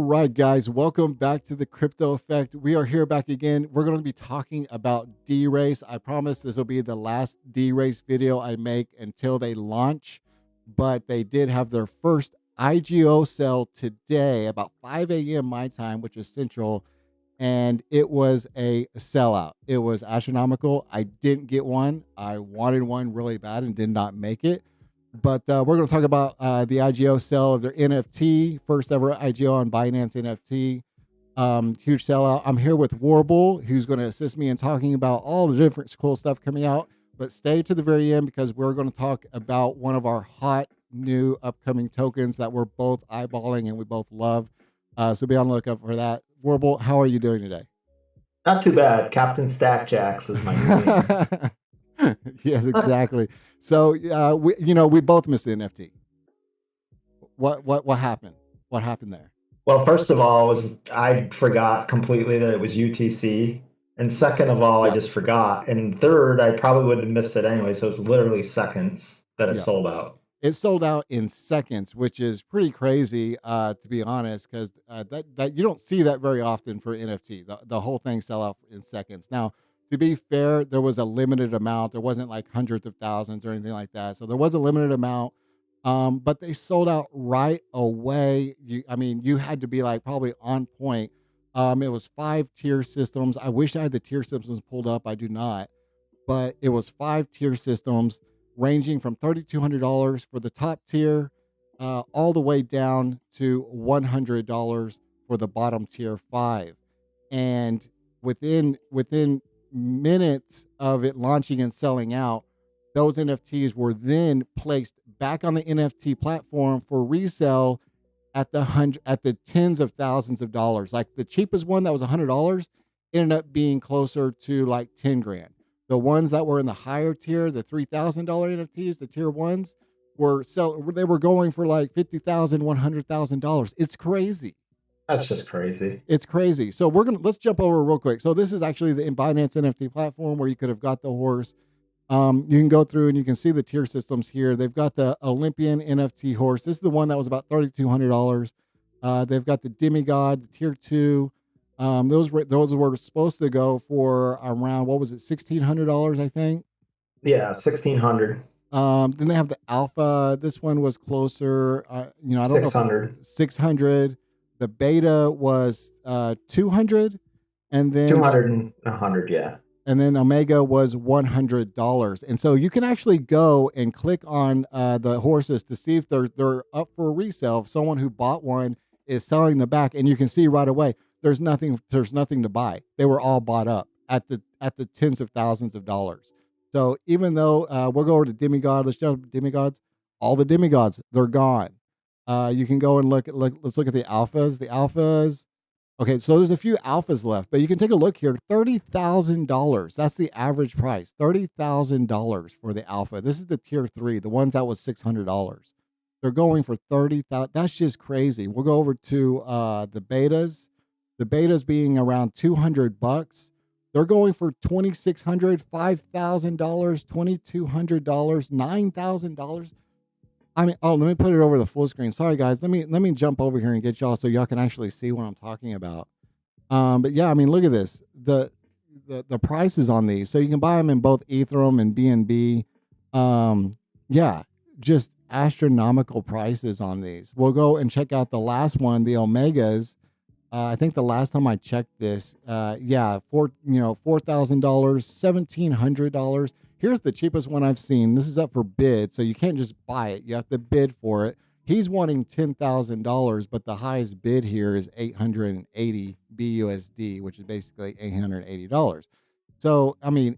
right, guys, welcome back to the Crypto Effect. We are here back again. We're going to be talking about DERACE. I promise this will be the last DERACE video I make until they launch, but they did have their first IGO sell today about 5 a.m. my time, which is central, and it was a sellout. It was astronomical. I didn't get one. I wanted one really bad and did not make it. But we're going to talk about the IGO sell of their NFT, first ever IGO on BinanceNFT. Huge sellout. I'm here with Warble, who's going to assist me in talking about all the different cool stuff coming out. But stay to the very end because we're going to talk about one of our hot new upcoming tokens that we're both eyeballing and we both love. So be on the lookout for that. Warble, how are you doing today? Not too bad. Captain Stackjacks is my new name. Yes, exactly. So we both missed the NFT. What happened? What happened there? Well, first of all, I forgot completely that it was UTC. And second of all, I just forgot. And third, I probably would have missed it anyway. So it's literally seconds that it sold out. It sold out in seconds, which is pretty crazy, to be honest, because that you don't see that very often for NFT. The whole thing sell out in seconds. Now, to be fair, there was a limited amount. There wasn't like hundreds of thousands or anything like that. So there was a limited amount, but they sold out right away. You had to be like probably on point. It was 5 tier systems. I wish I had the tier systems pulled up. I do not, but it was 5 tier systems ranging from $3,200 for the top tier, all the way down to $100 for the bottom tier 5. And within minutes of it launching and selling out, those NFTs were then placed back on the NFT platform for resale at the tens of thousands of dollars. Like the cheapest one that was $100 ended up being closer to like 10 grand. The ones that were in the higher tier, the $3,000 NFTs, the tier ones, they were going for like $50,000, $100,000. It's crazy. That's just crazy. It's crazy. So let's jump over real quick. So this is actually the Binance NFT platform where you could have got the horse. You can go through and you can see the tier systems here. They've got the Olympian NFT horse. This is the one that was about $3,200. They've got the Demigod, the tier 2. Those were supposed to go for around, what was it, $1,600, I think? Yeah, $1,600. Then they have the Alpha. This one was closer. I don't 600. know. 600. The beta was 200, and then 200 and 100, yeah. And then Omega was $100. And so you can actually go and click on the horses to see if they're up for a resale. If someone who bought one is selling the back, and you can see right away there's nothing to buy. They were all bought up at the tens of thousands of dollars. So even though we'll go over to Demigod, let's jump to Demigods. All the Demigods, they're gone. You can go and let's look at the alphas. The alphas. Okay, so there's a few alphas left, but you can take a look here. $30,000. That's the average price. $30,000 for the alpha. This is the tier 3. The ones that was $600. They're going for $30,000. That's just crazy. We'll go over to the betas. The betas being around $200. They're going for $2,600, $5,000, $2,200, $9,000. let me put it over the full screen. Sorry, guys. Let me jump over here and get y'all so y'all can actually see what I'm talking about. But yeah, look at this. The prices on these. So you can buy them in both Ethereum and BNB. Yeah, just astronomical prices on these. We'll go and check out the last one, the Omegas. I think the last time I checked this, $4,000, $1,700. Here's the cheapest one I've seen. This is up for bid, so you can't just buy it. You have to bid for it. He's wanting $10,000, but the highest bid here is 880 BUSD, which is basically $880. So,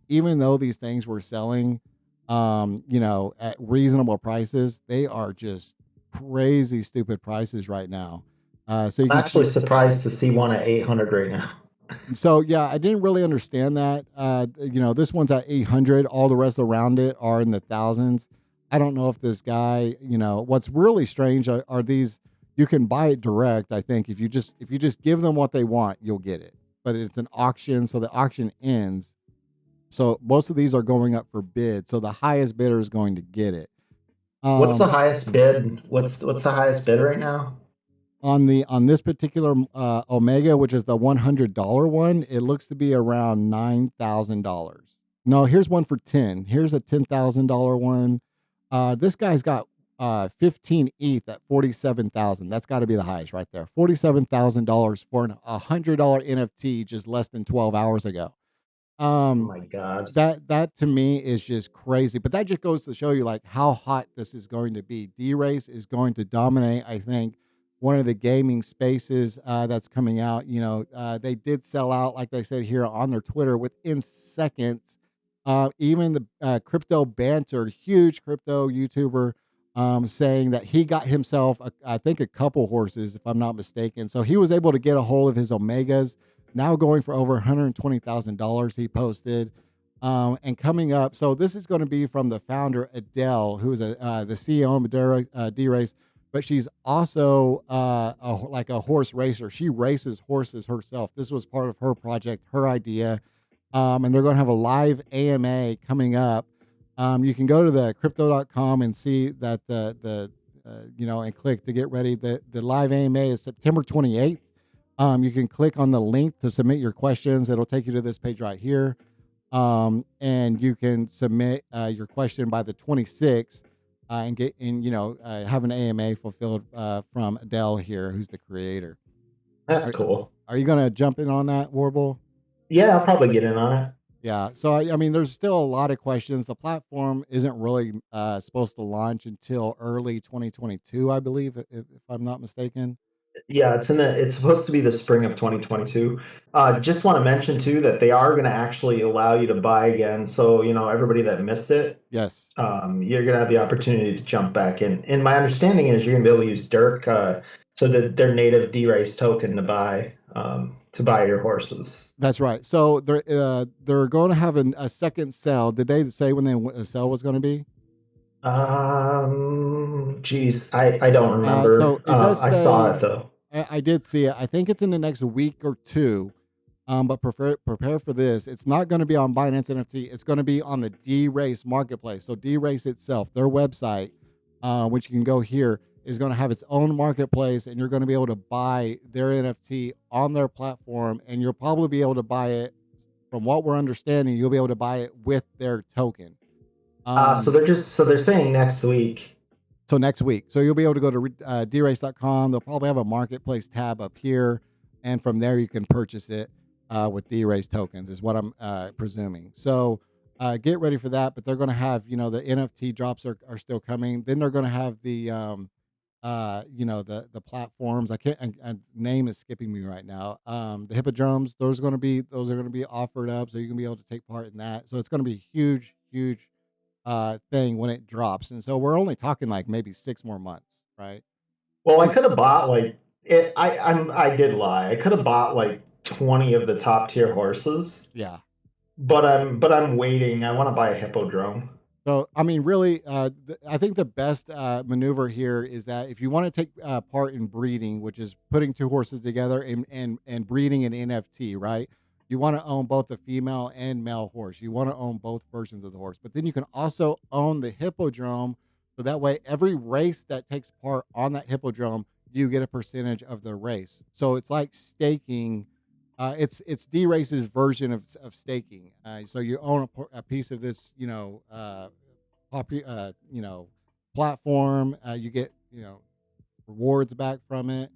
even though these things were selling, at reasonable prices, they are just crazy, stupid prices right now. So I'm actually surprised to see one at 800 right now. So yeah, I didn't really understand that. This one's at 800. All the rest around it are in the thousands. I don't know if this guy, what's really strange are these. You can buy it direct. I think if you just give them what they want, you'll get it. But it's an auction, so the auction ends. So most of these are going up for bid. So the highest bidder is going to get it. What's the highest bid? What's the highest bid right now? on this particular Omega, which is the $100 one, it looks to be around $9,000. No, here's one for 10. Here's a $10,000 one. This guy's got 15 ETH at 47,000. That's got to be the highest right there. $47,000 for an $100 NFT just less than 12 hours ago. Oh my God. That to me is just crazy. But that just goes to show you like how hot this is going to be. DERACE is going to dominate, I think, one of the gaming spaces that's coming out. You know, they did sell out, like they said here on their Twitter, within seconds. Even the crypto banter, huge crypto YouTuber, saying that he got himself, I think, a couple horses, if I'm not mistaken. So he was able to get a hold of his Omegas, now going for over $120,000. He posted, and coming up. So this is going to be from the founder Adele, who's the CEO of DERACE, but she's also like a horse racer. She races horses herself. This was part of her project, her idea. And they're going to have a live AMA coming up. You can go to the crypto.com and see that and click to get ready. The live AMA is September 28th. You can click on the link to submit your questions. It'll take you to this page right here. And you can submit your question by the 26th and have an AMA fulfilled from Adele here, who's the creator. That's cool. Are you going to jump in on that, Warble? Yeah, I'll probably get in on it. Yeah. So, I mean, there's still a lot of questions. The platform isn't really supposed to launch until early 2022, I believe, if I'm not mistaken. Yeah, it's supposed to be the spring of 2022. Just want to mention too that they are going to actually allow you to buy again. So, everybody that missed it, yes, you're going to have the opportunity to jump back in. And my understanding is you're going to be able to use Dirk, so that their native DERACE token to buy your horses. That's right. So they're going to have a second sale. Did they say when the sale was going to be? Geez, I don't remember. So it does I saw it though. I did see it. I think it's in the next week or two. But prepare for this. It's not going to be on Binance NFT. It's going to be on the DERACE marketplace. So DERACE itself, their website, which you can go here, is going to have its own marketplace, and you're going to be able to buy their NFT on their platform, and you'll probably be able to buy it. From what we're understanding, you'll be able to buy it with their token. So they're saying next week. So next week. So you'll be able to go to derace.com. They'll probably have a marketplace tab up here, and from there you can purchase it with DERACE tokens, is what I'm presuming. So get ready for that. But they're going to have, the NFT drops are still coming. Then they're going to have the the platforms. Name is skipping me right now. The hippodromes, those are going to be offered up, so you can be able to take part in that. So it's going to be huge thing when it drops. And so we're only talking like maybe 6 more months, right? Well, I could have bought like it. I did lie. I could have bought like 20 of the top tier horses. Yeah. But I'm waiting. I want to buy a hippodrome. So, I mean, really, I think the best maneuver here is that if you want to take part in breeding, which is putting 2 horses together and breeding an NFT, right? You want to own both the female and male horse. You want to own both versions of the horse. But then you can also own the hippodrome. So that way, every race that takes part on that hippodrome, you get a percentage of the race. So it's like staking. It's DERACE's version of staking. So you own a piece of this, platform. You get rewards back from it.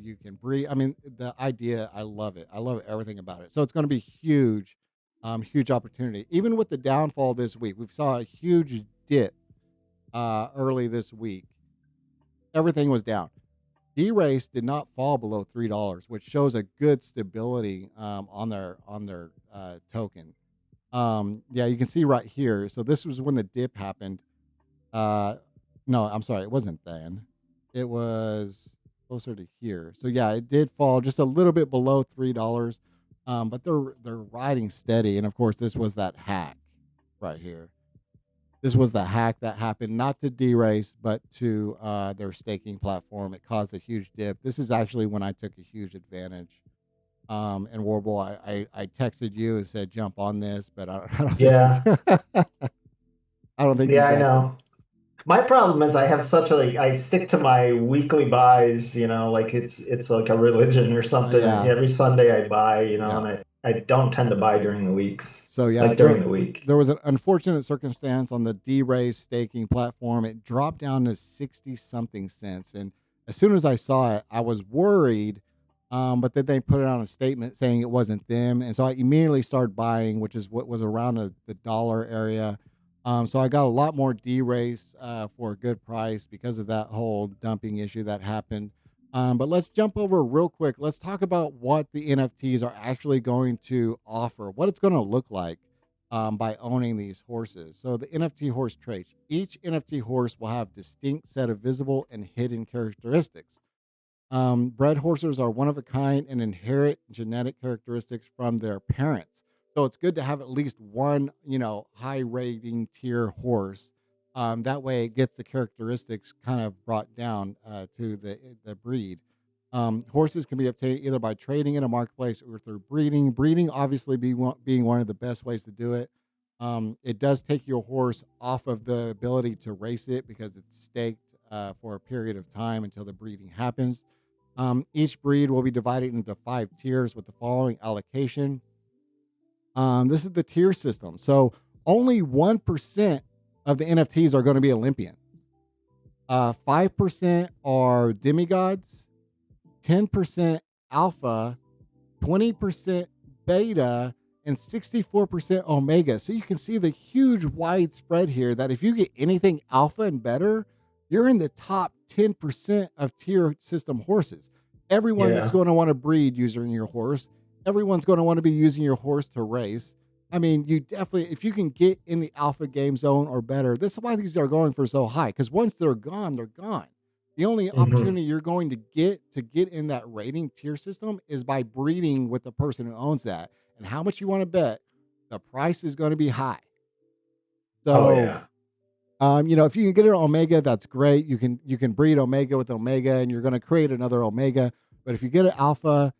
You can breed. I mean, the idea, I love it. I love everything about it. So it's going to be huge opportunity. Even with the downfall this week, we saw a huge dip early this week. Everything was down. DERACE did not fall below $3, which shows a good stability on their token. Yeah, you can see right here. So this was when the dip happened. No, I'm sorry, it wasn't then. It was closer to here. So yeah, it did fall just a little bit below $3. But they're riding steady. And of course, this was that hack right here. This was the hack that happened not to DERACE, but to their staking platform. It caused a huge dip. This is actually when I took a huge advantage. And Warble, I texted you and said, jump on this, but I don't think. Yeah. I don't think. Yeah, I know. My problem is I have such a I stick to my weekly buys, like it's like a religion or something. And Yeah, every Sunday I buy, yeah. and I don't tend to buy during the weeks, So yeah, like during the week. there was an unfortunate circumstance on the DERACE staking platform. It dropped down to 60 something cents, and as soon as I saw it, I was worried. But then they put it on a statement saying it wasn't them, and so I immediately started buying, which is what was around the dollar area. So I got a lot more DERACE for a good price because of that whole dumping issue that happened. But let's jump over real quick. Let's talk about what the NFTs are actually going to offer, what it's going to look like by owning these horses. So the NFT horse traits, each NFT horse will have distinct set of visible and hidden characteristics. Bred horses are one of a kind and inherit genetic characteristics from their parents. So it's good to have at least one, high rating tier horse. That way, it gets the characteristics kind of brought down to the breed. Horses can be obtained either by trading in a marketplace or through breeding. Breeding, obviously, being one of the best ways to do it. It does take your horse off of the ability to race it because it's staked for a period of time until the breeding happens. Each breed will be divided into 5 tiers with the following allocation. This is the tier system. So only 1% of the NFTs are going to be Olympian. 5% are demigods, 10% alpha, 20% beta, and 64% omega. So you can see the huge wide spread here that if you get anything alpha and better, you're in the top 10% of tier system horses. Everyone's Yeah. going to want to breed using your horse. Everyone's going to want to be using your horse to race. I mean, you definitely, if you can get in the alpha game zone or better, this is why these are going for so high. Because once they're gone, they're gone. The only Hmm. opportunity you're going to get in that rating tier system is by breeding with the person who owns that. And how much you want to bet, the price is going to be high. Oh So, yeah. if you can get an omega, that's great. You can breed omega with omega, and you're going to create another omega. But if you get an alpha,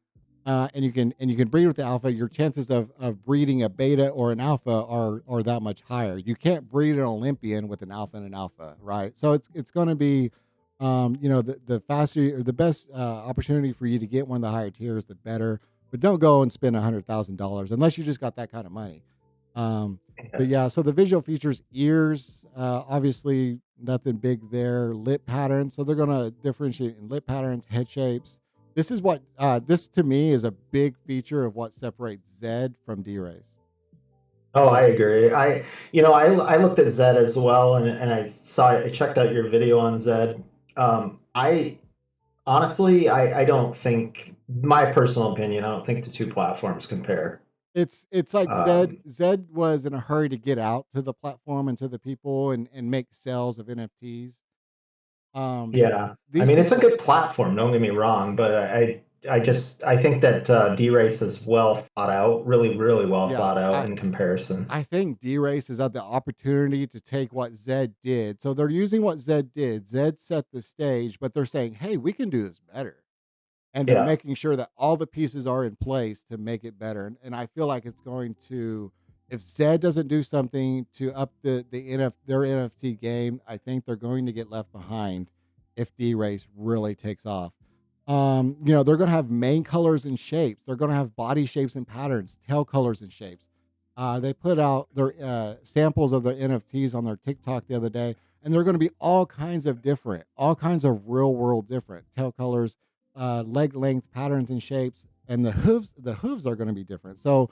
and you can breed with the alpha, your chances of breeding a beta or an alpha are that much higher. You can't breed an Olympian with an alpha and an alpha, right? So it's going to be, the faster or the best opportunity for you to get one of the higher tiers, the better. But don't go and spend $100,000 unless you just got that kind of money. Um, but yeah, so the visual features, ears, obviously nothing big there. Lip patterns, so they're going to differentiate in lip patterns, head shapes. This to me is a big feature of what separates Zed from D-Race. Oh, I So agree. I looked at Zed as well, and I checked out your video on Zed. I honestly, I don't think, my personal opinion, I don't think the two platforms compare. it's like Zed Um, Zed was in a hurry to get out to the platform and to the people and make sales of NFTs. Um, yeah, I these mean, it's a people, good platform. Don't get me wrong, but I think that D-Race is well thought out, really, really well yeah, thought out I in comparison. I think D-Race has had the opportunity to take what Zed did. So they're using what Zed did. Zed set the stage, but they're saying, "Hey, we can do this better." And they're Yeah, making sure that all the pieces are in place to make it better. And I feel like it's going to, if Zed doesn't do something to up their NFT game, I think they're going to get left behind if D Race really takes off. They're going to have main colors and shapes. They're going to have body shapes and patterns, tail colors and shapes. They put out their samples of their NFTs on their TikTok the other day, and they're going to be all kinds of different, all kinds of real world different tail colors, leg length patterns and shapes, and the hooves are going to be different. So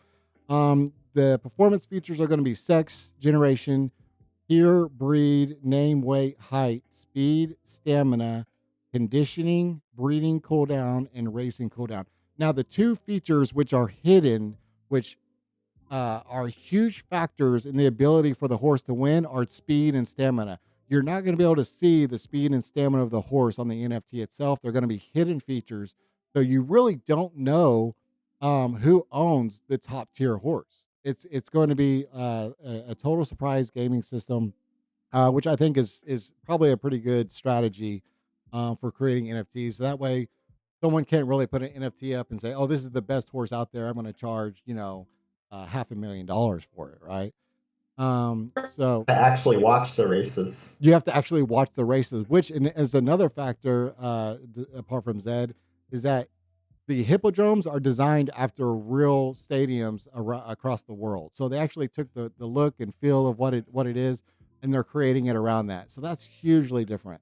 the performance features are going to be sex, generation, year, breed, name, weight, height, speed, stamina, conditioning, breeding cooldown, and racing cooldown. Now the two features which are hidden, which are huge factors in the ability for the horse to win, are speed and stamina. You're not going to be able to see the speed and stamina of the horse on the NFT itself. They're going to be hidden features. So you really don't know who owns the top tier horse. It's going to be a total surprise gaming system, which I think is probably a pretty good strategy for creating NFTs. So that way, someone can't really put an NFT up and say, "Oh, this is the best horse out there. I'm going to charge $500,000 for it." Right? So To actually watch the races. you have to actually watch the races, which is another factor, apart from Zed, is that the hippodromes are designed after real stadiums across the world. So they actually took the look and feel of what it is, and they're creating it around that. So that's hugely different.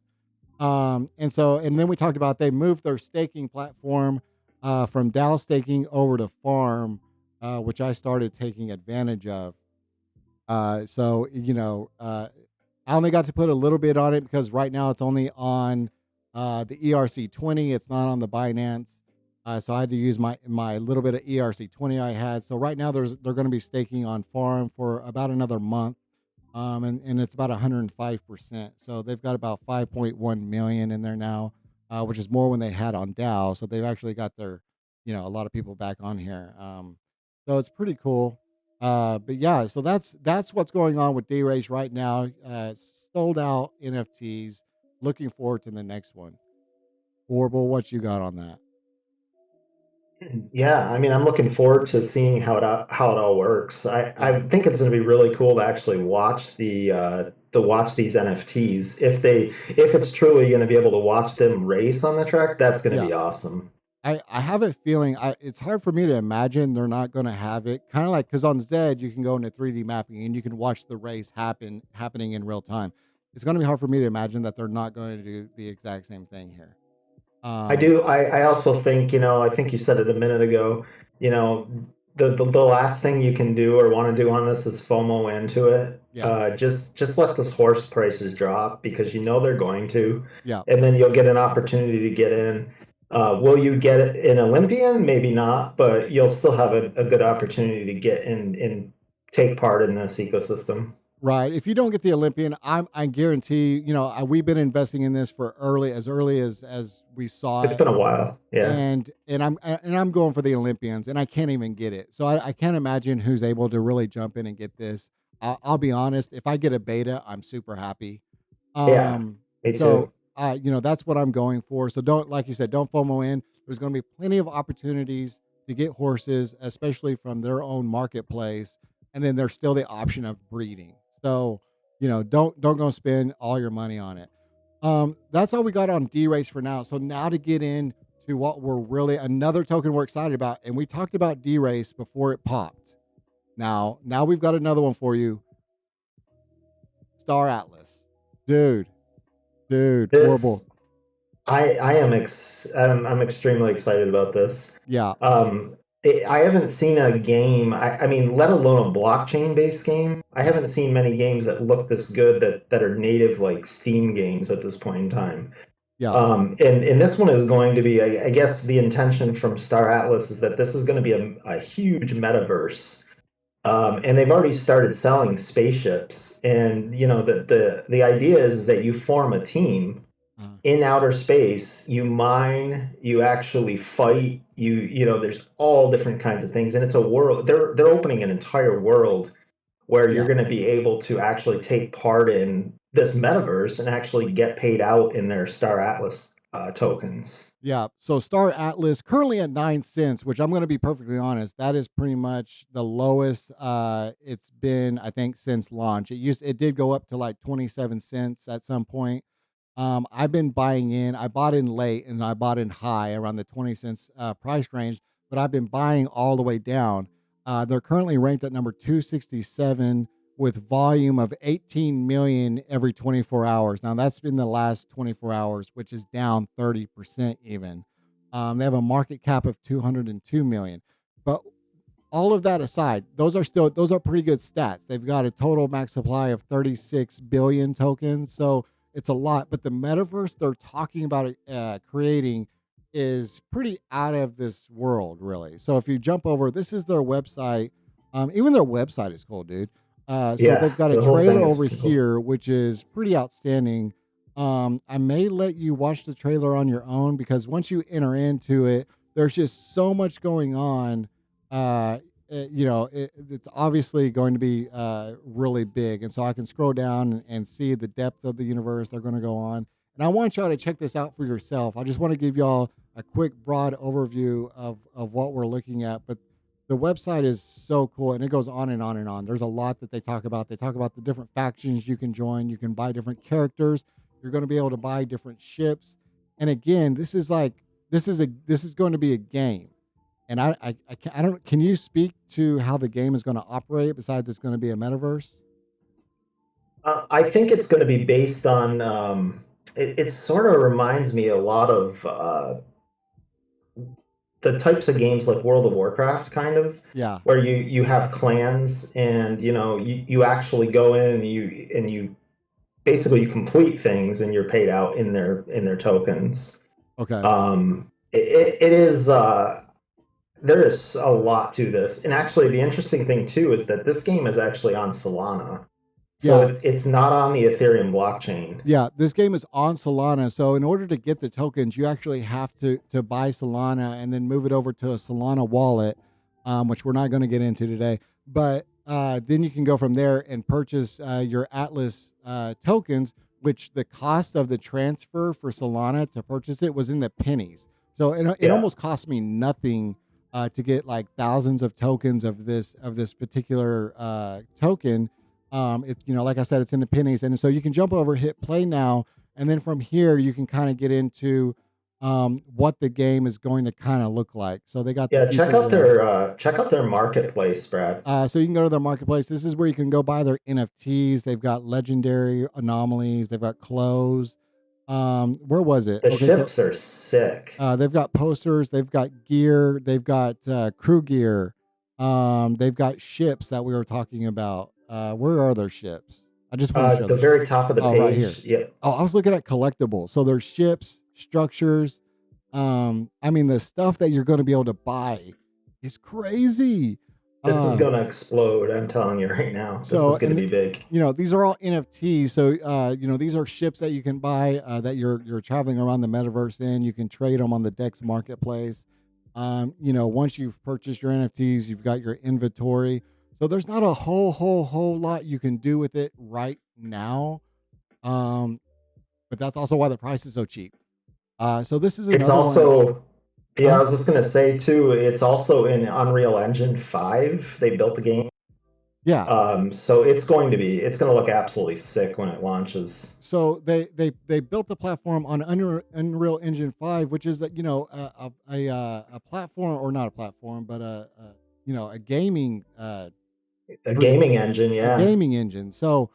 And then we talked about they moved their staking platform from DAO staking over to Farm, which I started taking advantage of. So I only got to put a little bit on it because right now it's only on the ERC20. It's not on the Binance. So I had to use my little bit of ERC20 I had. So right now they're going to be staking on Farm for about another month. And it's about 105%. So they've got about 5.1 million in there now, which is more when they had on DAO. So they've actually got their, a lot of people back on here. So it's pretty cool. But yeah, so that's what's going on with DERACE right now. Sold out NFTs. Looking forward to the next one. Horrible, what you got on that? Yeah, I mean, I'm looking forward to seeing how it all works. I think it's going to be really cool to actually watch to watch these NFTs. If it's truly going to be able to watch them race on the track, that's going to Yeah. be awesome. I have a feeling it's hard for me to imagine they're not going to have it. Kind of like because on Zed you can go into 3D mapping and you can watch the race happening in real time. It's going to be hard for me to imagine that they're not going to do the exact same thing here. I do. I also think, I think you said it a minute ago, you know, the last thing you can do or want to do on this is FOMO into it. Yeah. Just let this horse prices drop because they're going to, Yeah. and then you'll get an opportunity to get in. Will you get an Olympian? Maybe not, but you'll still have a good opportunity to get in and take part in this ecosystem. Right. If you don't get the Olympian, I guarantee, we've been investing in this for as early as we saw It's it. been a while. Yeah. And I'm going for the Olympians, and I can't even get it. So I can't imagine who's able to really jump in and get this. I'll be honest. If I get a beta, I'm super happy. Yeah. Me too. So that's what I'm going for. So don't, like you said, don't FOMO in. There's going to be plenty of opportunities to get horses, especially from their own marketplace. And then there's still the option of breeding. So, don't go spend all your money on it. That's all we got on DERACE for now. So now to get into what we're really another token we're excited about, and we talked about DERACE before it popped. Now we've got another one for you. Star Atlas, dude, horrible. I'm extremely excited about this. Yeah. I haven't seen a game. I mean, let alone a blockchain-based game. I haven't seen many games that look this good that are native like Steam games at this point in time. Yeah. And this one is going to be, I guess, the intention from Star Atlas is that this is going to be a huge metaverse. And they've already started selling spaceships. And the idea is that you form a team in outer space, you mine, you actually fight, there's all different kinds of things, and it's a world. They're opening an entire world where you're going to be able to actually take part in this metaverse and actually get paid out in their Star Atlas tokens. Yeah. So Star Atlas currently at 9 cents, which I'm going to be perfectly honest, that is pretty much the lowest it's been, I think, since launch. It did go up to like 27 cents at some point. I've been buying in. I bought in late and I bought in high around the 20 cents price range, but I've been buying all the way down. They're currently ranked at number 267 with volume of 18 million every 24 hours. Now that's been the last 24 hours, which is down 30% even. They have a market cap of 202 million. But all of that aside, those are pretty good stats. They've got a total max supply of 36 billion tokens. So it's a lot, but the metaverse they're talking about creating is pretty out of this world, really. So if you jump over, this is their website. Even their website is cool, dude. So they've got a trailer over here, which is pretty outstanding. I may let you watch the trailer on your own because once you enter into it, there's just so much going on. It's obviously going to be really big. And so I can scroll down and see the depth of the universe they're going to go on. And I want y'all to check this out for yourself. I just want to give y'all a quick, broad overview of what we're looking at. But The website is so cool, and it goes on and on and on. There's a lot that they talk about. They talk about the different factions you can join. You can buy different characters. You're going to be able to buy different ships. And again, this is going to be a game. And I don't. Can you speak to how the game is going to operate? Besides, it's going to be a metaverse. I think it's going to be based on. It sort of reminds me a lot of the types of games like World of Warcraft, kind of, Yeah. where you have clans, and you actually go in and you basically you complete things and you're paid out in their tokens. Okay. It is there is a lot to this, and actually the interesting thing too is that this game is actually on Solana, so Yeah. it's not on the Ethereum blockchain. Yeah, this game is on Solana. So in order to get the tokens, you actually have to buy Solana and then move it over to a Solana wallet, which we're not going to get into today. But then you can go from there and purchase your Atlas tokens, which the cost of the transfer for Solana to purchase it was in the pennies. So it Yeah. almost cost me nothing to get like thousands of tokens of this particular token. It's, like I said, it's in the pennies, and so you can jump over, hit play now, and then from here you can kind of get into what the game is going to kind of look like. So they got the Yeah, features there. check out their marketplace, Brad. So you can go to their marketplace. This is where you can go buy their NFTs. They've got legendary anomalies. They've got clothes. Where was it? The Okay, so ships are sick. they've got posters. They've got gear. They've got crew gear. They've got ships that we were talking about. Where are their ships? I just want to show The the very ships. top of the Oh, right here. page. Yeah. Oh, I was looking at collectibles. So there's ships, structures. I mean, the stuff that you're going to be able to buy is crazy. This is going to explode. I'm telling you right now. This is going to be big. These are all NFTs. So, these are ships that you can buy that you're traveling around the metaverse in. You can trade them on the DEX marketplace. Once you've purchased your NFTs, you've got your inventory. So there's not a whole lot you can do with it right now. But that's also why the price is so cheap. So this is another It's also one. Yeah, I was just gonna say too, it's also in Unreal Engine 5. They built the game. Yeah. So it's gonna look absolutely sick when it launches. So they built the platform on Unreal Engine 5, which is a platform, or not a platform, but a gaming A gaming engine, a yeah. gaming engine. So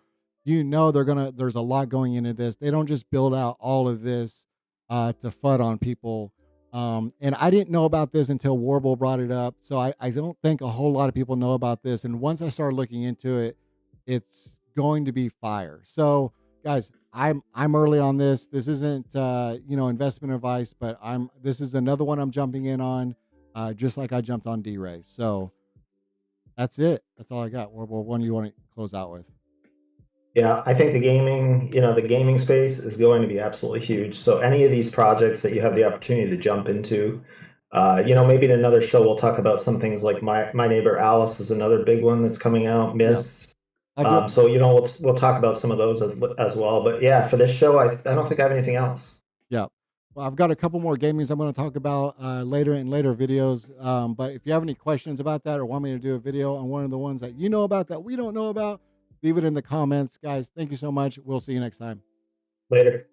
there's a lot going into this. They don't just build out all of this to FUD on people. And I didn't know about this until Warble brought it up. So I don't think a whole lot of people know about this. And once I started looking into it, it's going to be fire. So guys, I'm early on this. This isn't investment advice, but this is another one I'm jumping in on, just like I jumped on DERACE. So that's it. That's all I got. What one do you want to close out with? Yeah, I think the gaming space is going to be absolutely huge. So any of these projects that you have the opportunity to jump into, maybe in another show we'll talk about some things like my neighbor Alice is another big one that's coming out. Mist. So we'll talk about some of those as well. But yeah, for this show, I don't think I have anything else. Yeah. Well, I've got a couple more gamings I'm going to talk about later in later videos. But if you have any questions about that or want me to do a video on one of the ones that you know about that we don't know about, leave it in the comments. Guys, thank you so much. We'll see you next time. Later.